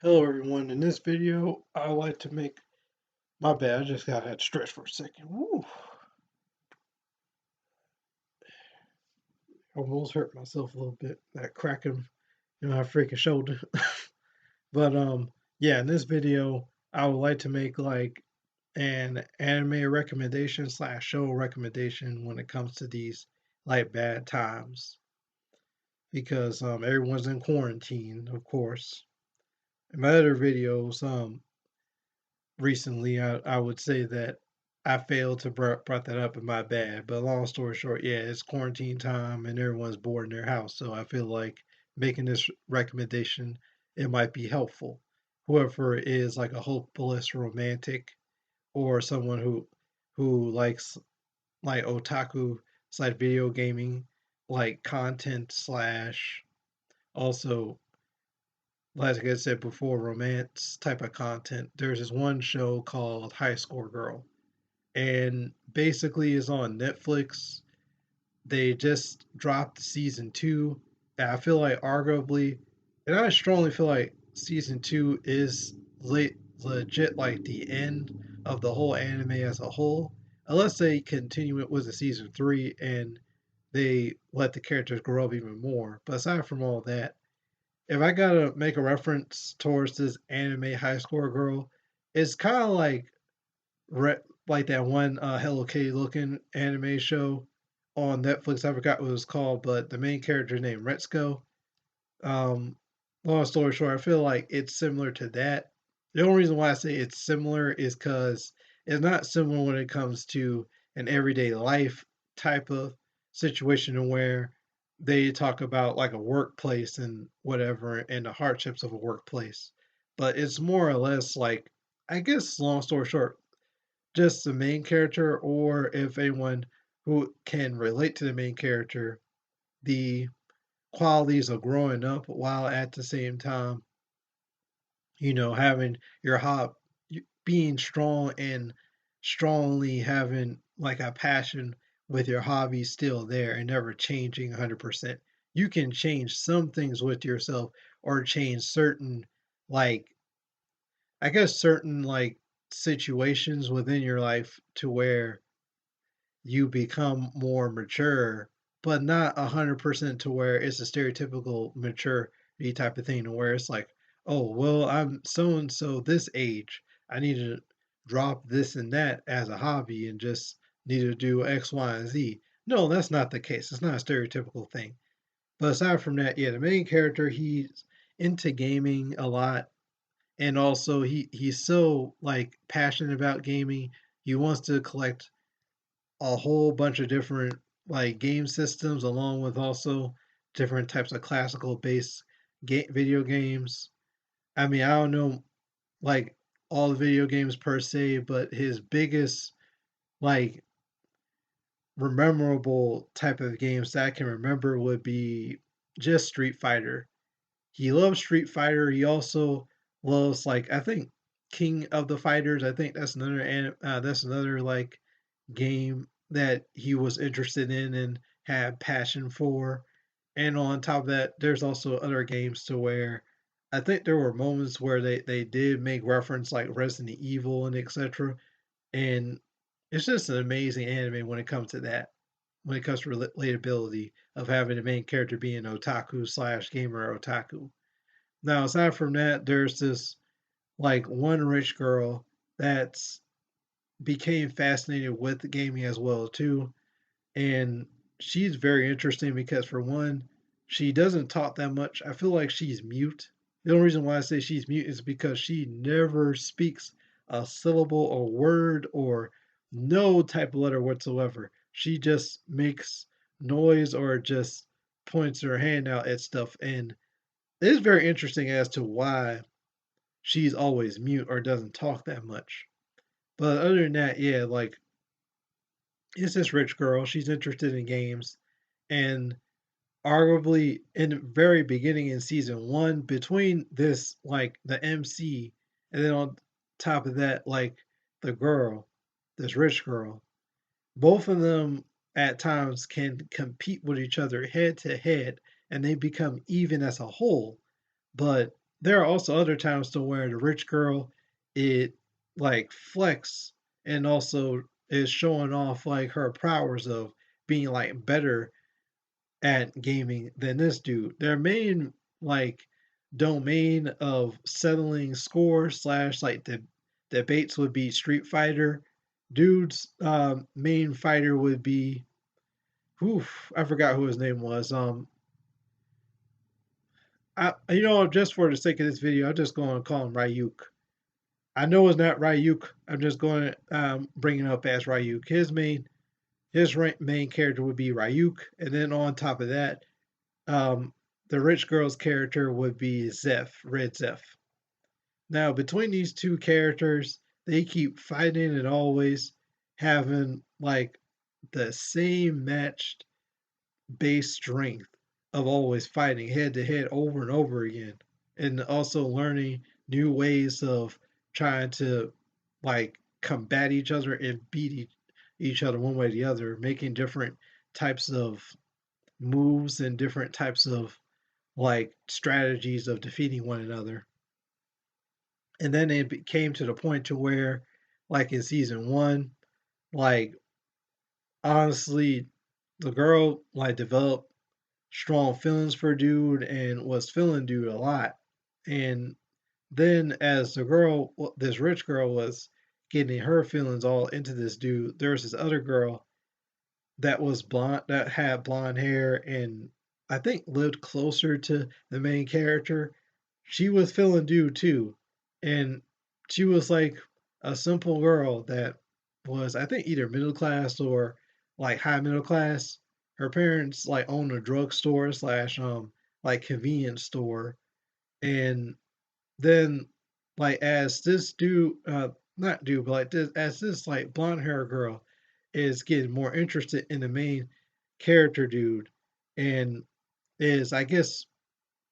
Hello everyone, in this video I like to make, my bad, I just got had to stretch for a second. Woo, almost hurt myself a little bit, that cracking in my freaking shoulder. But yeah, in this video I would like to make like an anime recommendation slash show recommendation when it comes to these like bad times. Because everyone's in quarantine, of course. In my other videos, recently, I would say that I failed to brought that up in my bad. But long story short, yeah, it's quarantine time and everyone's bored in their house. So I feel like making this recommendation, it might be helpful. Whoever is like a hopeless romantic or someone who likes like otaku, it's like video gaming, like content slash also like I said before, romance type of content. There's this one show called High Score Girl, and basically is on Netflix. They just dropped season two, and I feel like arguably, and I strongly feel like season two is legit like the end of the whole anime as a whole, unless they continue it with a season three and they let the characters grow up even more. But aside from all that, if I gotta make a reference towards this anime high score girl, it's kind of like like that one Hello Kitty looking anime show on Netflix. I forgot what it was called, but the main character named Retsuko. Um, Long story short, I feel like it's similar to that. The only reason why I say it's similar is because it's not similar when it comes to an everyday life type of situation where they talk about like a workplace and whatever and the hardships of a workplace. But it's more or less like, I guess, long story short, just the main character, or if anyone who can relate to the main character, the qualities of growing up while at the same time, having your being strong and strongly having like a passion with your hobby still there and never changing 100%. You can change some things with yourself or change certain, like, I guess, certain like situations within your life to where you become more mature, but not 100% to where it's a stereotypical maturity type of thing, to where it's like, oh, well, I'm so and so this age. I need to drop this and that as a hobby and just need to do X, Y, and Z. No, that's not the case. It's not a stereotypical thing. But aside from that, yeah, the main character, he's into gaming a lot. And also he's so like passionate about gaming. He wants to collect a whole bunch of different like game systems, along with also different types of classical based video games. I mean, I don't know like all the video games per se, but his biggest like memorable type of games that I can remember would be just Street Fighter. He loves Street Fighter. He also loves, like, I think King of the Fighters. I think that's another like game that he was interested in and had passion for. And on top of that, there's also other games to where I think there were moments where they did make reference like Resident Evil and etc. And it's just an amazing anime when it comes to that. When it comes to relatability of having the main character being otaku slash gamer otaku. Now, aside from that, there's this like one rich girl that's became fascinated with gaming as well too, and she's very interesting because for one, she doesn't talk that much. I feel like she's mute. The only reason why I say she's mute is because she never speaks a syllable or word or no type of letter whatsoever. She just makes noise or just points her hand out at stuff, and it is very interesting as to why she's always mute or doesn't talk that much. But other than that, yeah, like, it's this rich girl. She's interested in games, and arguably in the very beginning in season one, between this like the MC, and then on top of that, like the girl, this rich girl, both of them at times can compete with each other head to head, and they become even as a whole. But there are also other times to where the rich girl, it like flex and also is showing off like her powers of being like better at gaming than this dude. Their main like domain of settling scores slash like debates would be Street Fighter. Dude's main fighter would be, oof, I forgot who his name was. Just for the sake of this video, I'm just going to call him Ryuk. I know it's not Ryuk. I'm just going to bring it up as Ryuk. His main character would be Ryuk, and then on top of that, um, the rich girl's character would be Zeph, Red Zeph. Now, between these two characters, they keep fighting and always having like the same matched base strength of always fighting head to head over and over again, and also learning new ways of trying to like combat each other and beat each other one way or the other, making different types of moves and different types of like strategies of defeating one another. And then it came to the point to where, like in season one, like honestly, the girl like developed strong feelings for dude and was feeling dude a lot. And then as this rich girl was getting her feelings all into this dude, there was this other girl that was blonde, that had blonde hair, and I think lived closer to the main character. She was feeling dude too, and she was like a simple girl that was, I think, either middle class or like high middle class. Her parents like owned a drugstore slash like convenience store, and then like as this dude, not dude, but like this as this like blonde hair girl is getting more interested in the main character dude, and is, I guess,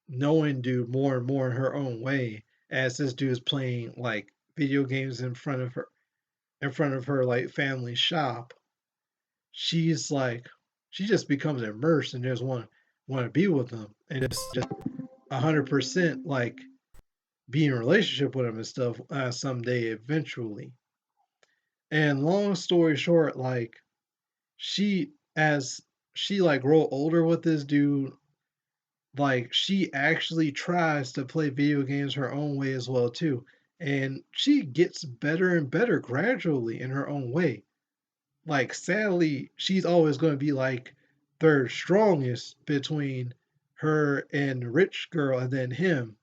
knowing dude more and more in her own way as this dude is playing like video games in front of her like family shop. She's like, she just becomes immersed and just want to be with them, and it's just 100% like be in a relationship with him and stuff someday eventually. And long story short, like as she like grow older with this dude, like she actually tries to play video games her own way as well too. And she gets better and better gradually in her own way. Like sadly, she's always going to be like third strongest between her and the rich girl and then him.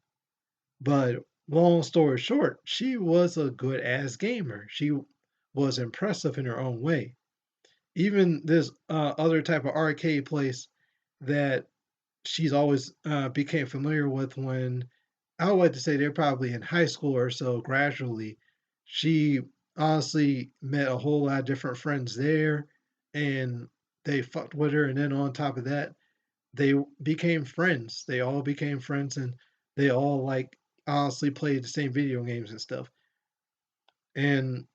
But long story short, she was a good ass gamer. She was impressive in her own way. Even this other type of arcade place that she's always became familiar with when, I would like to say, they're probably in high school or so. Gradually, she honestly met a whole lot of different friends there, and they fucked with her. And then on top of that, they became friends. They all became friends, and they all like honestly played the same video games and stuff. And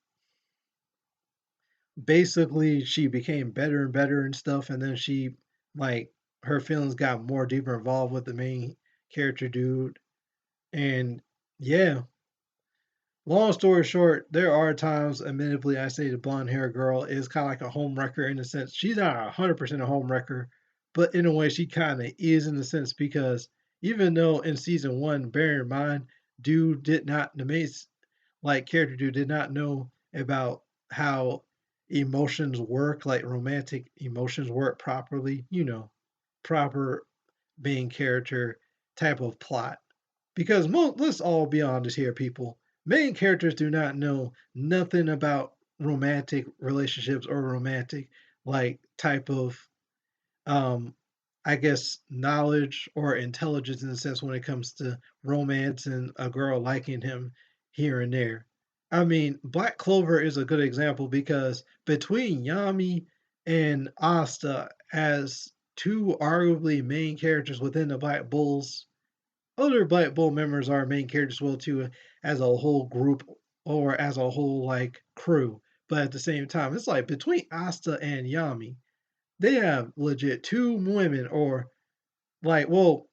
basically, she became better and better and stuff. And then she like her feelings got more deeper involved with the main character dude. And yeah, long story short, there are times, admittedly, I say the blonde hair girl is kind of like a home wrecker in a sense. She's not 100% a home wrecker, but in a way, she kind of is in a sense because even though in season one, bear in mind, dude did not, the main like character dude did not know about how emotions work, like romantic emotions work properly, proper main character type of plot. Because let's all be honest here, people. Main characters do not know nothing about romantic relationships or romantic like type of um I guess knowledge or intelligence in a sense when it comes to romance and a girl liking him here and there. I mean, Black Clover is a good example because between Yami and Asta as two arguably main characters within the Black Bulls, other Black Bull members are main characters well too, as a whole group or as a whole like crew. But at the same time, it's like between Asta and Yami, they have legit two women, or like, well,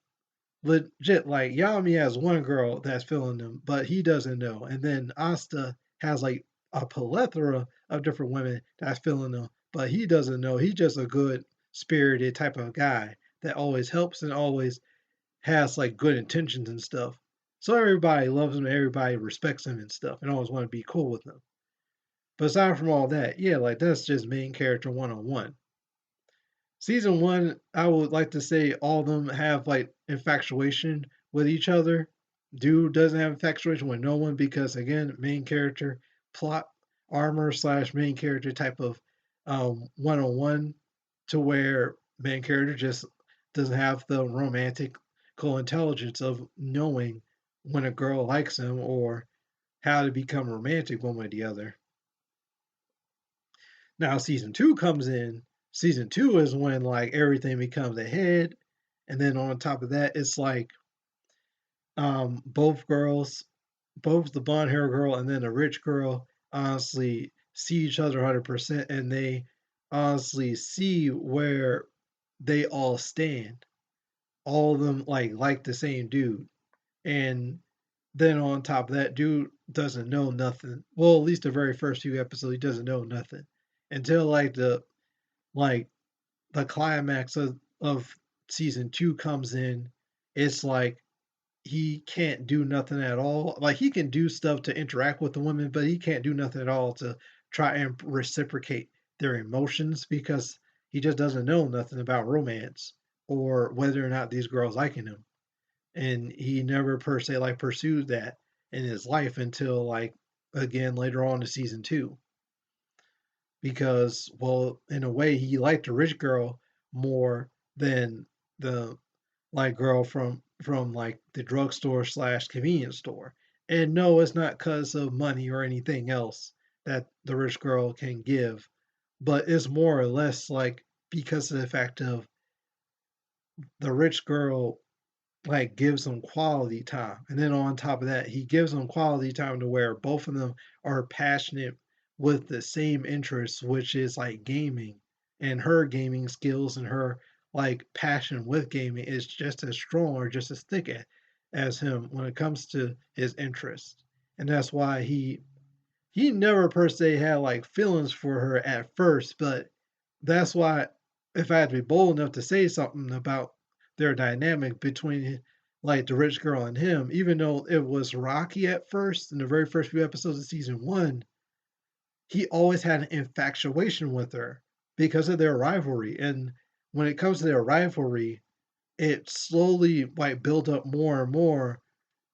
legit, like Yami has one girl that's feeling him, but he doesn't know. And then Asta has like a plethora of different women that's feeling him, but he doesn't know. He's just a good spirited type of guy that always helps and always has like good intentions and stuff. So everybody loves him, everybody respects him and stuff, and always want to be cool with him. But aside from all that, yeah, like that's just main character 101. Season one, I would like to say all of them have like infatuation with each other. Dude doesn't have infatuation with no one because again, main character, plot armor slash main character type of 101 to where main character just doesn't have the romantic intelligence of knowing when a girl likes him or how to become romantic one way or the other. Now season two comes in. Season two is when like everything becomes a head, and then on top of that, it's like both girls, both the blonde hair girl and then the rich girl, honestly see each other 100%, and they honestly see where they all stand. All of them like the same dude, and then on top of that, dude doesn't know nothing. Well, at least the very first few episodes, he doesn't know nothing until like the climax of season two comes in. It's like he can't do nothing at all. Like he can do stuff to interact with the women, but he can't do nothing at all to try and reciprocate their emotions because he just doesn't know nothing about romance or whether or not these girls liking him. And he never per se like pursued that in his life until like again later on in season two because, well, in a way, he liked the rich girl more than the like girl from like the drugstore slash convenience store. And no, it's not because of money or anything else that the rich girl can give, but it's more or less like because of the fact of the rich girl like gives them quality time. And then on top of that, he gives them quality time to where both of them are passionate with the same interests, which is like gaming. And her gaming skills and her like passion with gaming is just as strong or just as thick as him when it comes to his interests. And that's why he never per se had like feelings for her at first, but that's why if I had to be bold enough to say something about their dynamic between like the rich girl and him, even though it was rocky at first in the very first few episodes of season one, he always had an infatuation with her because of their rivalry. And when it comes to their rivalry, it slowly like built up more and more,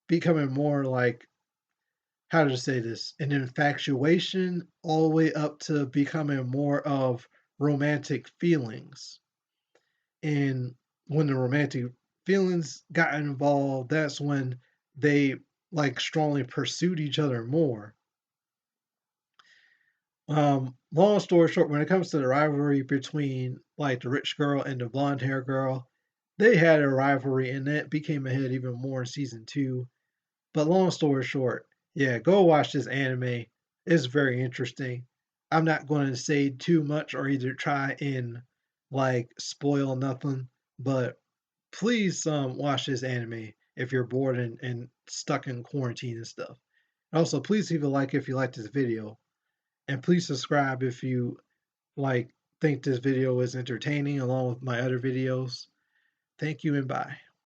becoming more like how to say this, an infatuation all the way up to becoming more of romantic feelings. And when the romantic feelings got involved, that's when they like strongly pursued each other more. Long story short, when it comes to the rivalry between like the rich girl and the blonde hair girl, they had a rivalry and that became ahead even more in season two. But long story short, yeah, go watch this anime. It's very interesting. I'm not going to say too much or either try and like spoil nothing, but please watch this anime if you're bored and stuck in quarantine and stuff. Also, please leave a like if you like this video, and please subscribe if you like think this video is entertaining along with my other videos. Thank you and bye.